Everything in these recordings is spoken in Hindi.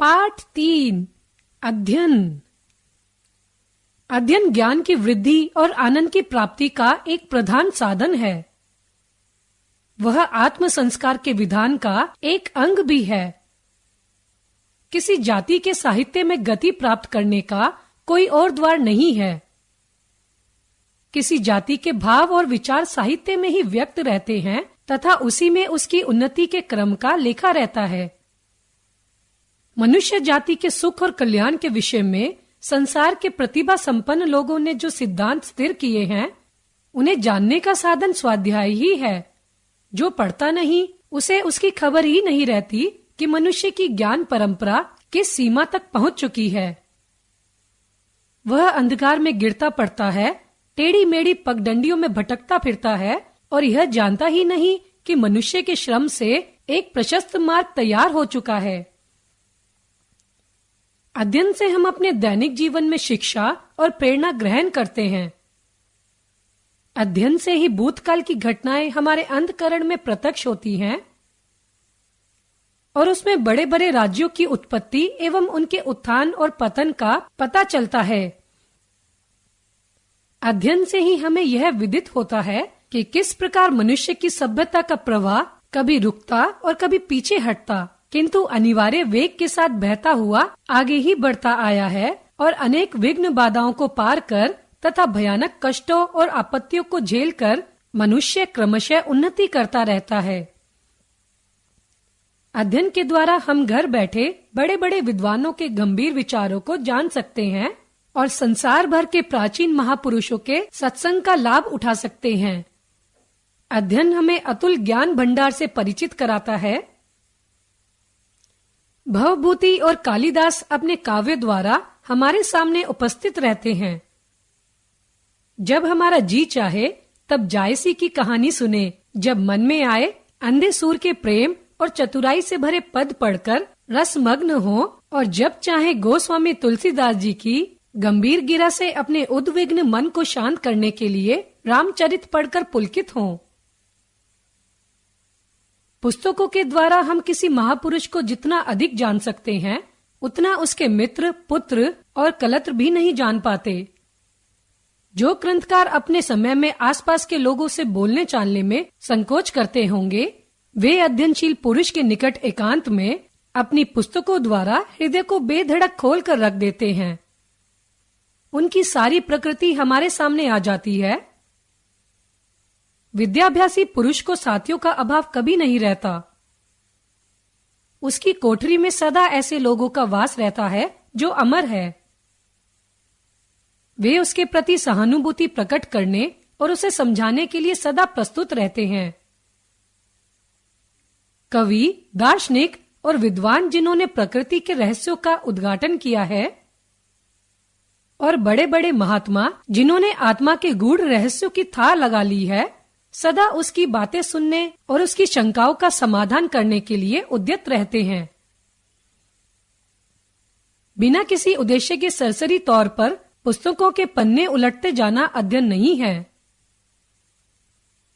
पाठ 3 अध्ययन। अध्ययन ज्ञान की वृद्धि और आनंद की प्राप्ति का एक प्रधान साधन है। वह आत्म संस्कार के विधान का एक अंग भी है। किसी जाति के साहित्य में गति प्राप्त करने का कोई और द्वार नहीं है। किसी जाति के भाव और विचार साहित्य में ही व्यक्त रहते हैं तथा उसी में उसकी उन्नति के क्रम का लेखा रहता है। मनुष्य जाति के सुख और कल्याण के विषय में संसार के प्रतिभा संपन्न लोगों ने जो सिद्धांत स्थिर किए हैं, उन्हें जानने का साधन स्वाध्याय ही है। जो पढ़ता नहीं, उसे उसकी खबर ही नहीं रहती कि मनुष्य की ज्ञान परंपरा किस सीमा तक पहुंच चुकी है। वह अंधकार में गिरता पड़ता है, टेढ़ी मेढ़ी पगडंडियों में भटकता फिरता है और यह जानता ही नहीं कि मनुष्य के श्रम से एक प्रशस्त मार्ग तैयार हो चुका है। अध्ययन से हम अपने दैनिक जीवन में शिक्षा और प्रेरणा ग्रहण करते हैं। अध्ययन से ही भूतकाल की घटनाएं हमारे अंतःकरण में प्रत्यक्ष होती हैं और उसमें बड़े बड़े राज्यों की उत्पत्ति एवं उनके उत्थान और पतन का पता चलता है। अध्ययन से ही हमें यह विदित होता है कि किस प्रकार मनुष्य की सभ्यता का प्रवाह कभी रुकता और कभी पीछे हटता, किंतु अनिवार्य वेग के साथ बहता हुआ आगे ही बढ़ता आया है और अनेक विघ्न बाधाओं को पार कर तथा भयानक कष्टों और आपत्तियों को झेलकर मनुष्य क्रमशः उन्नति करता रहता है। अध्ययन के द्वारा हम घर बैठे बड़े बड़े विद्वानों के गंभीर विचारों को जान सकते हैं और संसार भर के प्राचीन महापुरुषों के सत्संग का लाभ उठा सकते हैं। अध्ययन हमें अतुल ज्ञान भंडार से परिचित कराता है। भवभूति और कालिदास अपने काव्य द्वारा हमारे सामने उपस्थित रहते हैं। जब हमारा जी चाहे तब जायसी की कहानी सुने, जब मन में आए अंधे सूर के प्रेम और चतुराई से भरे पद पढ़कर रसमग्न हो और जब चाहे गोस्वामी तुलसीदास जी की गंभीर गिरा से अपने उद्विग्न मन को शांत करने के लिए रामचरित पढ़कर पुलकित हों। पुस्तकों के द्वारा हम किसी महापुरुष को जितना अधिक जान सकते हैं, उतना उसके मित्र, पुत्र और कलत्र भी नहीं जान पाते। जो ग्रंथकार अपने समय में आसपास के लोगों से बोलने चालने में संकोच करते होंगे, वे अध्ययनशील पुरुष के निकट एकांत में अपनी पुस्तकों द्वारा हृदय को बेधड़क खोल कर रख देते हैं। उनकी सारी प्रकृति हमारे सामने आ जाती है। विद्याभ्यासी पुरुष को साथियों का अभाव कभी नहीं रहता। उसकी कोठरी में सदा ऐसे लोगों का वास रहता है जो अमर है। वे उसके प्रति सहानुभूति प्रकट करने और उसे समझाने के लिए सदा प्रस्तुत रहते हैं। कवि, दार्शनिक और विद्वान जिन्होंने प्रकृति के रहस्यों का उद्घाटन किया है और बड़े बड़े महात्मा जिन्होंने आत्मा के गूढ़ रहस्यों की थाह लगा ली है, सदा उसकी बातें सुनने और उसकी शंकाओं का समाधान करने के लिए उद्यत रहते हैं। बिना किसी उद्देश्य के सरसरी तौर पर पुस्तकों के पन्ने उलटते जाना अध्ययन नहीं है।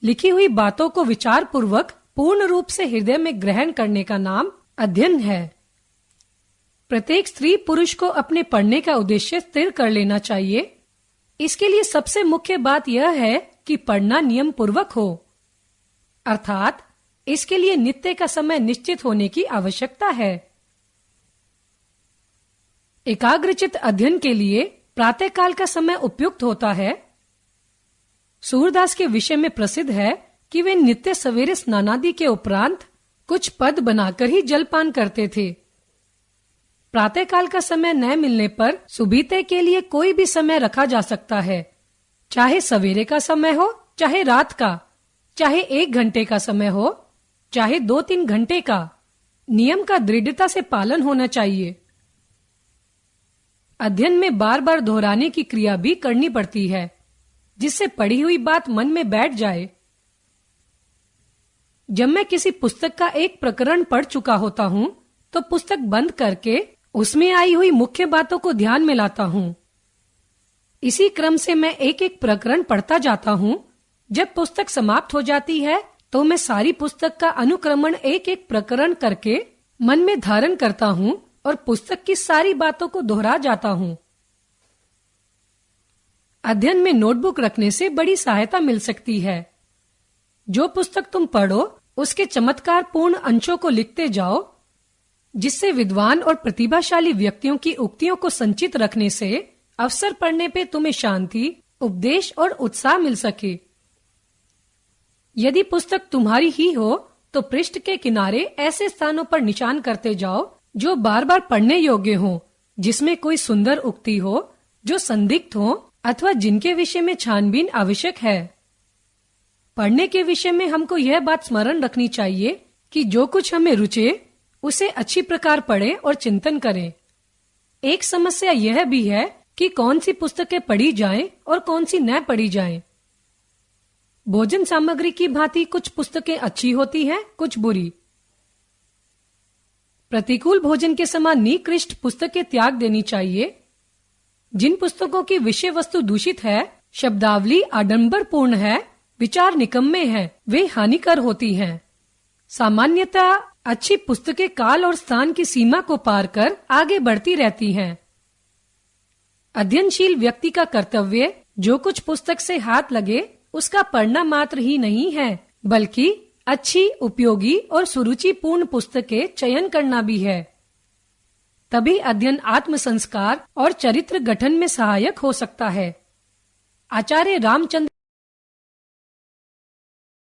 लिखी हुई बातों को विचार पूर्वक पूर्ण रूप से हृदय में ग्रहण करने का नाम अध्ययन है। प्रत्येक स्त्री पुरुष को अपने पढ़ने का उद्देश्य स्थिर कर लेना चाहिए। इसके लिए सबसे मुख्य बात यह है कि पढ़ना नियम पूर्वक हो, अर्थात इसके लिए नित्य का समय निश्चित होने की आवश्यकता है। एकाग्रचित अध्ययन के लिए प्रातःकाल का समय उपयुक्त होता है। सूरदास के विषय में प्रसिद्ध है कि वे नित्य सवेरे स्नानादि के उपरांत कुछ पद बनाकर ही जलपान करते थे। प्रातःकाल का समय न मिलने पर सुबीते के लिए कोई भी समय रखा जा सकता है, चाहे सवेरे का समय हो, चाहे रात का, चाहे 1 घंटे का समय हो, चाहे 2-3 घंटे का। नियम का दृढ़ता से पालन होना चाहिए। अध्ययन में बार बार दोहराने की क्रिया भी करनी पड़ती है, जिससे पढ़ी हुई बात मन में बैठ जाए। जब मैं किसी पुस्तक का एक प्रकरण पढ़ चुका होता हूँ, तो पुस्तक बंद करके उसमें आई हुई मुख्य बातों को ध्यान में लाता हूँ। इसी क्रम से मैं एक एक प्रकरण पढ़ता जाता हूँ। जब पुस्तक समाप्त हो जाती है तो मैं सारी पुस्तक का अनुक्रमण एक एक प्रकरण करके मन में धारण करता हूँ और पुस्तक की सारी बातों को दोहरा जाता हूँ। अध्ययन में नोटबुक रखने से बड़ी सहायता मिल सकती है। जो पुस्तक तुम पढ़ो उसके चमत्कारपूर्ण अंशों को लिखते जाओ, जिससे विद्वान और प्रतिभाशाली व्यक्तियों की उक्तियों को संचित रखने से अवसर पड़ने पे तुम्हें शांति, उपदेश और उत्साह मिल सके। यदि पुस्तक तुम्हारी ही हो तो पृष्ठ के किनारे ऐसे स्थानों पर निशान करते जाओ जो बार बार पढ़ने योग्य हो, जिसमें कोई सुंदर उक्ति हो, जो संदिग्ध हो अथवा जिनके विषय में छानबीन आवश्यक है। पढ़ने के विषय में हमको यह बात स्मरण रखनी चाहिए कि जो कुछ हमें रुचे उसे अच्छी प्रकार पढ़ें और चिंतन करें। एक समस्या यह भी है कि कौन सी पुस्तकें पढ़ी जाएं और कौन सी न पढ़ी जाएं। भोजन सामग्री की भांति कुछ पुस्तकें अच्छी होती हैं, कुछ बुरी। प्रतिकूल भोजन के समान निकृष्ट पुस्तकें त्याग देनी चाहिए। जिन पुस्तकों की विषय वस्तु दूषित है, शब्दावली आडंबरपूर्ण है, विचार निकम्मे हैं, वे हानिकर होती हैं। सामान्यतः अच्छी पुस्तकें काल और स्थान की सीमा को पार कर आगे बढ़ती रहती हैं। अध्ययनशील व्यक्ति का कर्तव्य जो कुछ पुस्तक से हाथ लगे उसका पढ़ना मात्र ही नहीं है, बल्कि अच्छी, उपयोगी और सुरुचिपूर्ण पुस्तकें चयन करना भी है। तभी अध्ययन आत्म संस्कार और चरित्र गठन में सहायक हो सकता है। आचार्य रामचंद्र